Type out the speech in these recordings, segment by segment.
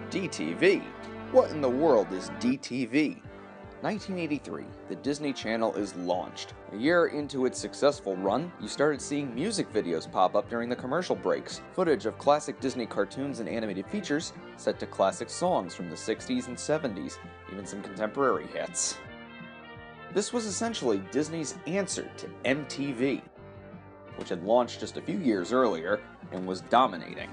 DTV? What in the world is DTV? 1983, the Disney Channel is launched. A year into its successful run, you started seeing music videos pop up during the commercial breaks, footage of classic Disney cartoons and animated features set to classic songs from the 60s and 70s, even some contemporary hits. This was essentially Disney's answer to MTV, which had launched just a few years earlier and was dominating.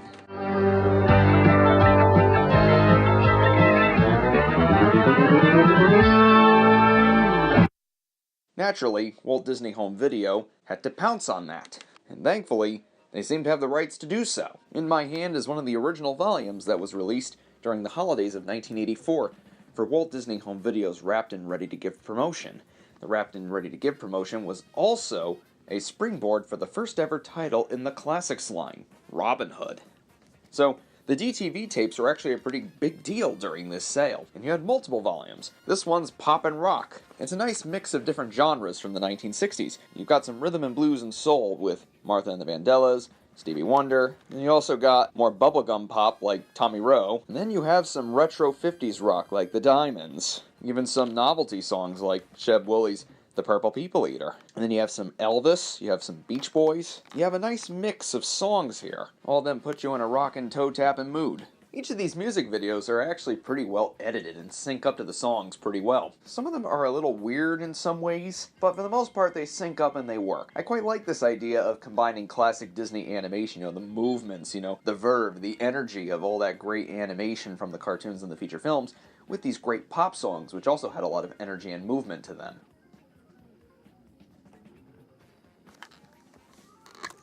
Naturally, Walt Disney Home Video had to pounce on that, and thankfully, they seem to have the rights to do so. In my hand is one of the original volumes that was released during the holidays of 1984 for Walt Disney Home Video's Wrapped and Ready to Give promotion. The Wrapped and Ready to Give promotion was also a springboard for the first ever title in the Classics line, Robin Hood. So, the DTV tapes were actually a pretty big deal during this sale, and you had multiple volumes. This one's pop and rock. It's a nice mix of different genres from the 1960s. You've got some rhythm and blues and soul with Martha and the Vandellas, Stevie Wonder, and you also got more bubblegum pop like Tommy Roe, and then you have some retro 50s rock like the Diamonds, even some novelty songs like Sheb Wooley's The Purple People Eater. And then you have some Elvis, you have some Beach Boys. You have a nice mix of songs here. All of them put you in a rockin', toe-tapping mood. Each of these music videos are actually pretty well edited and sync up to the songs pretty well. Some of them are a little weird in some ways, but for the most part they sync up and they work. I quite like this idea of combining classic Disney animation, the movements, the verve, the energy of all that great animation from the cartoons and the feature films, with these great pop songs, which also had a lot of energy and movement to them.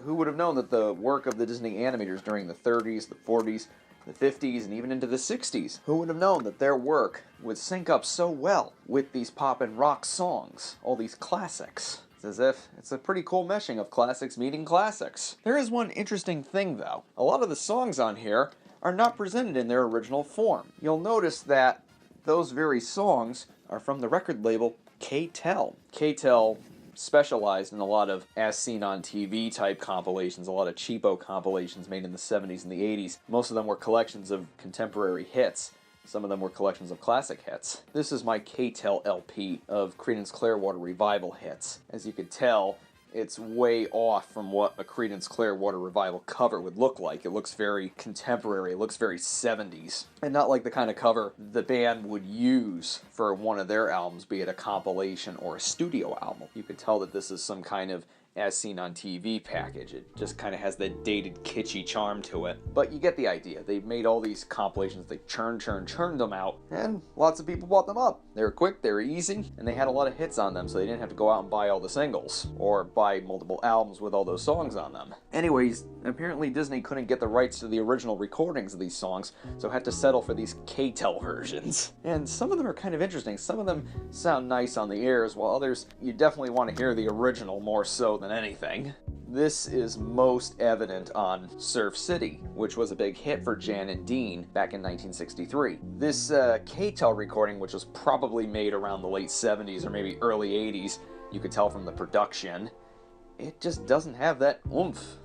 Who would have known that the work of the Disney animators during the 30s, the 40s, the 50s, and even into the 60s, who would have known that their work would sync up so well with these pop and rock songs, all these classics? It's as if it's a pretty cool meshing of classics meeting classics. There is one interesting thing though. A lot of the songs on here are not presented in their original form. You'll notice that those very songs are from the record label Keitel. Keitel specialized in a lot of as seen on TV type compilations, a lot of cheapo compilations made in the 70s and the 80s. Most of them were collections of contemporary hits. Some of them were collections of classic hits. This is my Keitel LP of Creedence Clearwater Revival hits. As you could tell, it's way off from what a Creedence Clearwater Revival cover would look like. It looks very contemporary, it looks very 70s. And not like the kind of cover the band would use for one of their albums, be it a compilation or a studio album. You could tell that this is some kind of as seen on TV package. It just kind of has that dated, kitschy charm to it. But you get the idea. They made all these compilations, they churned them out, and lots of people bought them up. They were quick, they were easy, and they had a lot of hits on them, so they didn't have to go out and buy all the singles, or buy multiple albums with all those songs on them. Anyways, apparently Disney couldn't get the rights to the original recordings of these songs, so had to settle for these Keitel versions. And some of them are kind of interesting. Some of them sound nice on the ears, while others, you definitely want to hear the original more so than anything. This is most evident on Surf City, which was a big hit for Jan and Dean back in 1963. This Keitel recording, which was probably made around the late 70s or maybe early 80s, you could tell from the production, it just doesn't have that oomph.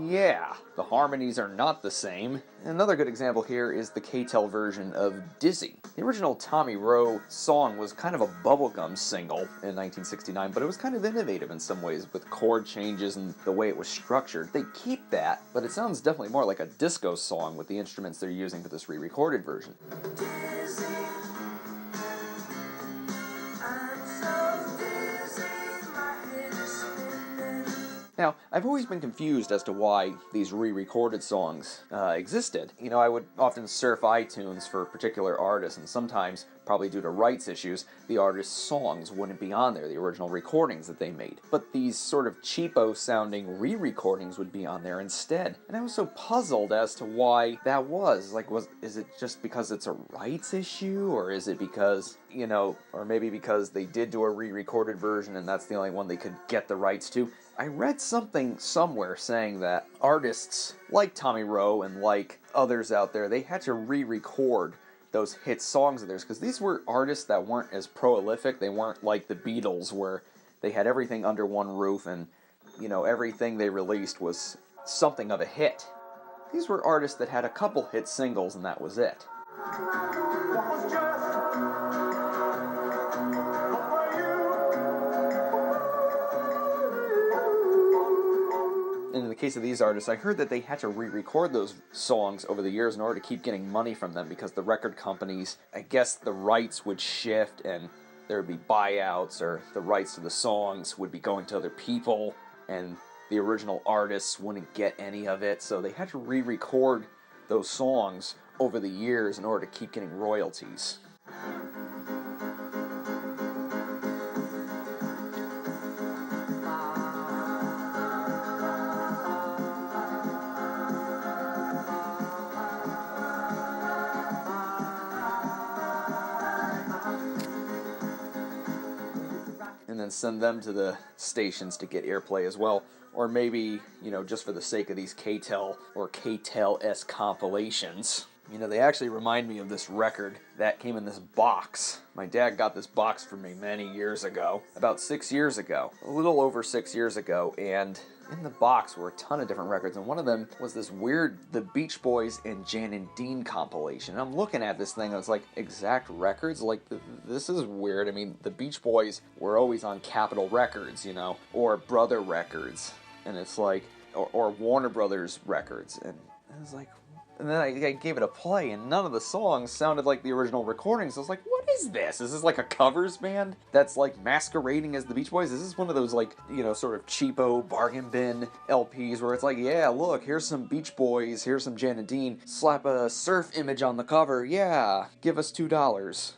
Yeah, the harmonies are not the same. Another good example here is the Keitel version of Dizzy. The original Tommy Roe song was kind of a bubblegum single in 1969, but it was kind of innovative in some ways with chord changes and the way it was structured. They keep that, but it sounds definitely more like a disco song with the instruments they're using for this re-recorded version. Dizzy. Now, I've always been confused as to why these re-recorded songs existed. I would often surf iTunes for particular artists, and sometimes, probably due to rights issues, the artist's songs wouldn't be on there, the original recordings that they made. But these sort of cheapo-sounding re-recordings would be on there instead. And I was so puzzled as to why that was. Is it just because it's a rights issue, or is it because, or maybe because they did do a re-recorded version and that's the only one they could get the rights to? I read something somewhere saying that artists like Tommy Roe and like others out there, they had to re-record those hit songs of theirs, because these were artists that weren't as prolific. They weren't like the Beatles, where they had everything under one roof, and, you know, everything they released was something of a hit. These were artists that had a couple hit singles, and that was it. And in the case of these artists, I heard that they had to re-record those songs over the years in order to keep getting money from them, because the record companies, I guess the rights would shift and there would be buyouts, or the rights to the songs would be going to other people, and the original artists wouldn't get any of it, so they had to re-record those songs over the years in order to keep getting royalties. And then send them to the stations to get airplay as well. Or maybe, you know, just for the sake of these Keitel or Keitel-esque compilations. You know, they actually remind me of this record that came in this box. My dad got this box for me many years ago, about 6 years ago, a little over 6 years ago, and in the box were a ton of different records, and one of them was this weird The Beach Boys and Jan and Dean compilation. And I'm looking at this thing, and it's like, Exact Records? Like, this is weird. I mean, the Beach Boys were always on Capitol Records, you know, or Brother Records, and it's like, or Warner Brothers Records, and I was like, and then I gave it a play, and none of the songs sounded like the original recordings. I was like, what is this? Is this like a covers band that's like masquerading as the Beach Boys? Is this one of those, like, you know, sort of cheapo bargain bin LPs where it's like, yeah, look, here's some Beach Boys, here's some Jan and Dean, slap a surf image on the cover, yeah, give us $2.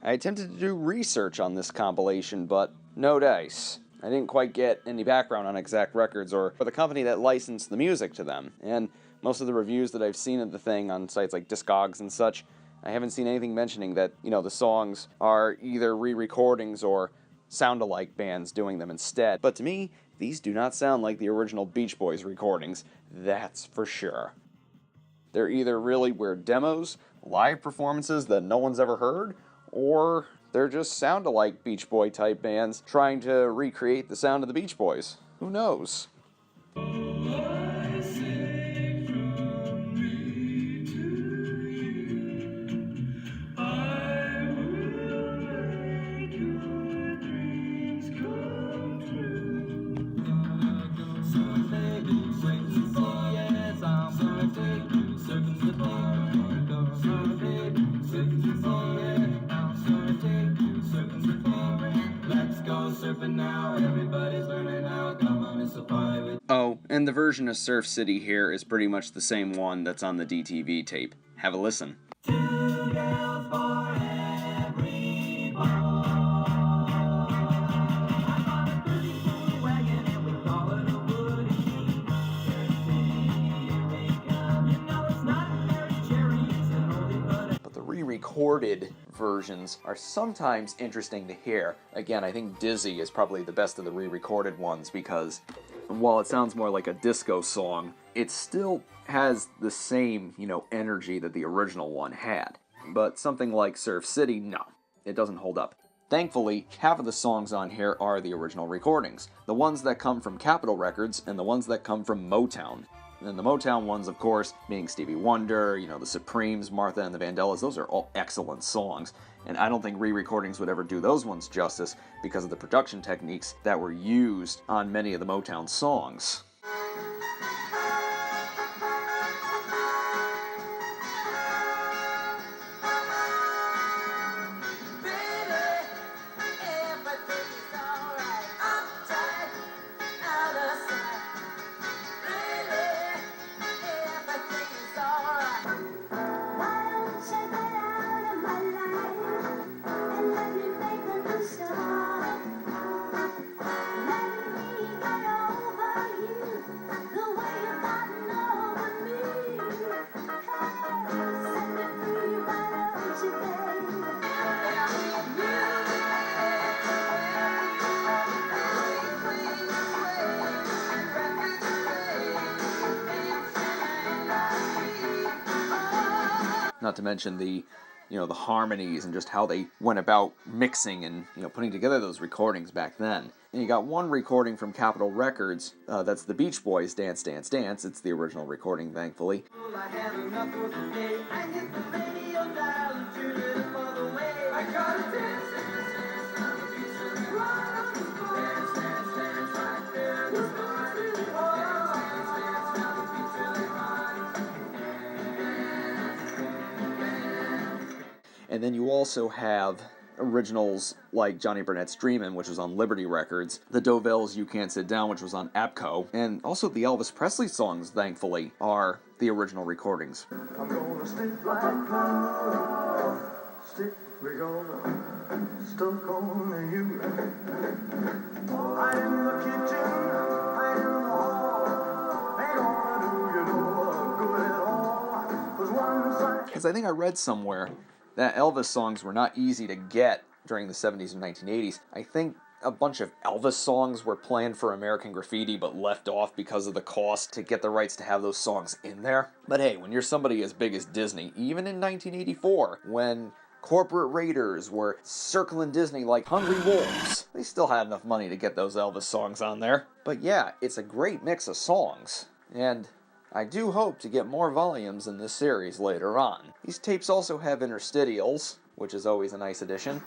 I attempted to do research on this compilation, but no dice. I didn't quite get any background on Exact Records or the company that licensed the music to them, and most of the reviews that I've seen of the thing on sites like Discogs and such, I haven't seen anything mentioning that, you know, the songs are either re-recordings or sound-alike bands doing them instead. But to me, these do not sound like the original Beach Boys recordings, that's for sure. They're either really weird demos, live performances that no one's ever heard, or they're just sound-alike Beach Boy type bands trying to recreate the sound of the Beach Boys. Who knows? Oh, and the version of Surf City here is pretty much the same one that's on the DTV tape. Have a listen. Recorded versions are sometimes interesting to hear. Again, I think Dizzy is probably the best of the re-recorded ones because while it sounds more like a disco song, it still has the same, you know, energy that the original one had. But something like Surf City, no, it doesn't hold up. Thankfully, half of the songs on here are the original recordings. The ones that come from Capitol Records and the ones that come from Motown. And the Motown ones, of course, being Stevie Wonder, you know, the Supremes, Martha and the Vandellas, those are all excellent songs. And I don't think re-recordings would ever do those ones justice because of the production techniques that were used on many of the Motown songs. Not to mention the, you know, the harmonies and just how they went about mixing and, you know, putting together those recordings back then. And you got one recording from Capitol Records, that's the Beach Boys' Dance, Dance, Dance. It's the original recording, thankfully. I had enough for the day. I hit the radio dial and turned it up all the way. I got a dance, dance, dance, on the beach really right on the floor. Dance, dance, dance, right there. The stars really hard. Dance, dance, dance, on the beach really hard. And then you also have originals like Johnny Burnett's Dreamin', which was on Liberty Records, the Dovells' You Can't Sit Down, which was on APCO, and also the Elvis Presley songs, thankfully, are the original recordings. I'm gonna stick like glue, stick, we're gonna stuck on you. Hide in the kitchen, hide in the hall, ain't gonna do you no good at all. 'Cause one side. Because I think I read somewhere that Elvis songs were not easy to get during the 70s and 1980s. I think a bunch of Elvis songs were planned for American Graffiti but left off because of the cost to get the rights to have those songs in there. But hey, when you're somebody as big as Disney, even in 1984, when corporate raiders were circling Disney like hungry wolves, they still had enough money to get those Elvis songs on there. But yeah, it's a great mix of songs, and I do hope to get more volumes in this series later on. These tapes also have interstitials, which is always a nice addition.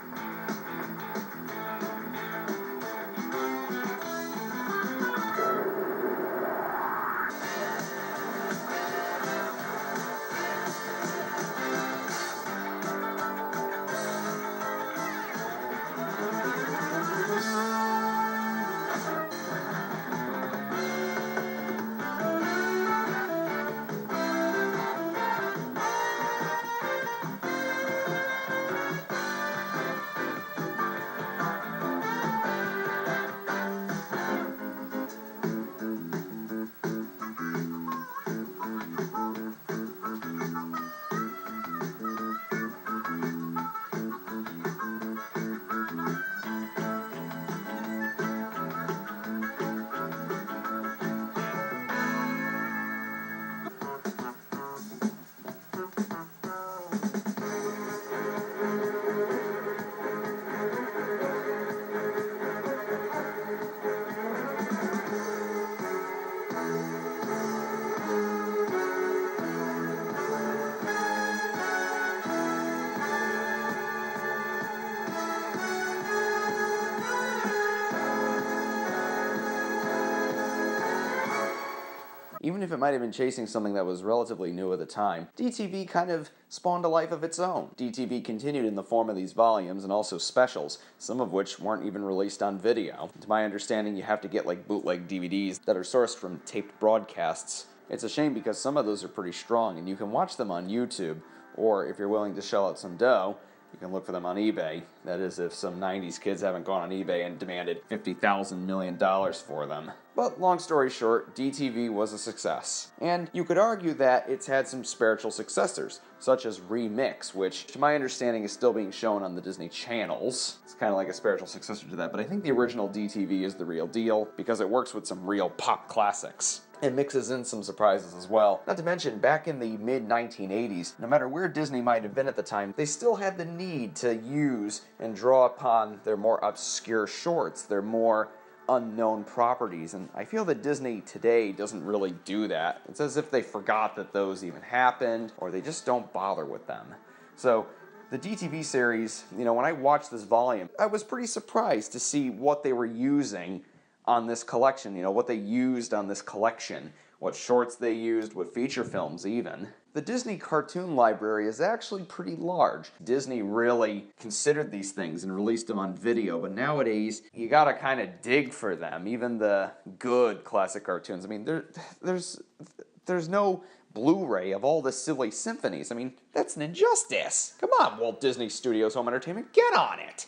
Even if it might have been chasing something that was relatively new at the time, DTV kind of spawned a life of its own. DTV continued in the form of these volumes and also specials, some of which weren't even released on video. To my understanding, you have to get like bootleg DVDs that are sourced from taped broadcasts. It's a shame because some of those are pretty strong and you can watch them on YouTube, or if you're willing to shell out some dough, you can look for them on eBay. That is, if some 90s kids haven't gone on eBay and demanded $50,000 million for them. But long story short, DTV was a success. And you could argue that it's had some spiritual successors, such as Remix, which to my understanding is still being shown on the Disney channels. It's kind of like a spiritual successor to that, but I think the original DTV is the real deal because it works with some real pop classics. It mixes in some surprises as well. Not to mention, back in the mid-1980s, no matter where Disney might have been at the time, they still had the need to use and draw upon their more obscure shorts, their more unknown properties, and I feel that Disney today doesn't really do that. It's as if they forgot that those even happened, or they just don't bother with them. So, the DTV series, when I watched this volume, I was pretty surprised to see what they were using on this collection, what they used on this collection, what shorts they used, what feature films even. The Disney cartoon library is actually pretty large. Disney really considered these things and released them on video, but nowadays you gotta kind of dig for them, even the good classic cartoons. I mean, there's no Blu-ray of all the silly symphonies. I mean, that's an injustice. Come on, Walt Disney Studios Home Entertainment, get on it!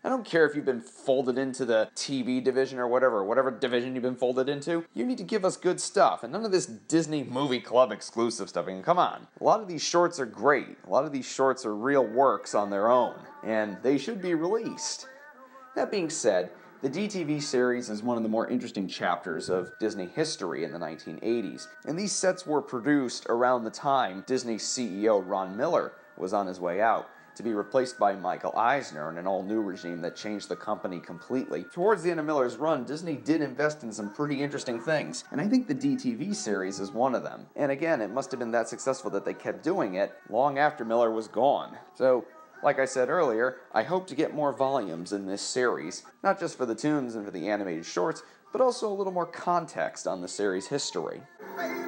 I don't care if you've been folded into the TV division or whatever division you've been folded into. You need to give us good stuff, and none of this Disney Movie Club exclusive stuff. I mean, come on. A lot of these shorts are great. A lot of these shorts are real works on their own, and they should be released. That being said, the DTV series is one of the more interesting chapters of Disney history in the 1980s, and these sets were produced around the time Disney's CEO Ron Miller was on his way out. to be replaced by Michael Eisner in an all-new regime that changed the company completely. Towards the end of Miller's run, Disney did invest in some pretty interesting things, and I think the DTV series is one of them. And again, it must have been that successful that they kept doing it long after Miller was gone. So, like I said earlier, I hope to get more volumes in this series, not just for the tunes and for the animated shorts, but also a little more context on the series' history. Baby,